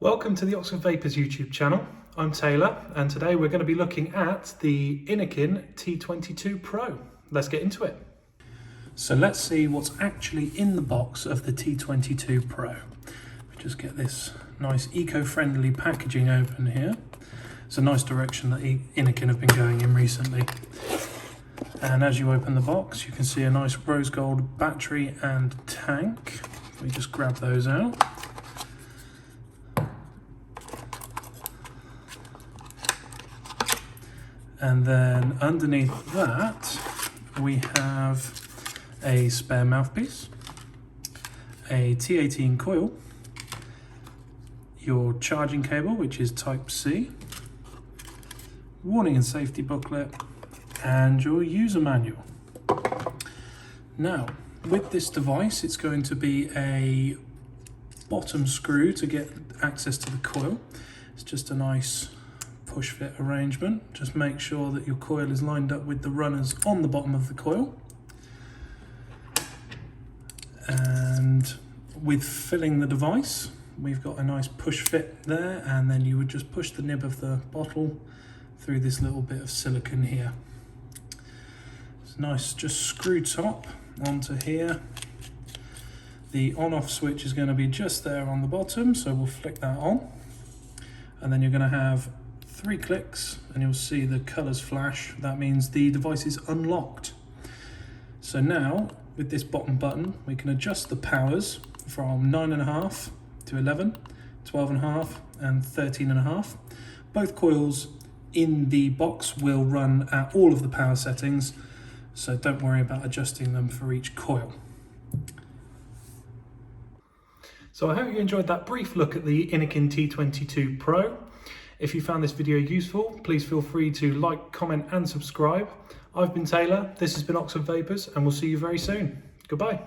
Welcome to the Oxford Vapours YouTube channel. I'm Taylor and today we're going to be looking at the Innokin T22 Pro. Let's get into it. So let's see what's actually in the box of the T22 Pro. Just get this nice eco-friendly packaging open here. It's a nice direction that Innokin have been going in recently. And as you open the box, you can see a nice rose gold battery and tank. We just grab those out. And then underneath that, we have a spare mouthpiece, a T18 coil, your charging cable, which is Type C, warning and safety booklet, and your user manual. Now, with this device, it's going to be a bottom screw to get access to the coil. It's just a nice push fit arrangement. Just make sure that your coil is lined up with the runners on the bottom of the coil. And with filling the device, we've got a nice push fit there, and then you would just push the nib of the bottle through this little bit of silicone here. It's nice, just screw top onto here. The on-off switch is going to be just there on the bottom, so we'll flick that on. And then you're going to have 3 clicks and you'll see the colors flash. That means the device is unlocked. So now with this bottom button, we can adjust the powers from 9.5 to 11, 12.5 and 13.5. Both coils in the box will run at all of the power settings, so don't worry about adjusting them for each coil. So I hope you enjoyed that brief look at the Innokin T22 Pro. If you found this video useful, please feel free to like, comment and subscribe. I've been Taylor, this has been Oxford Vapours, and we'll see you very soon. Goodbye.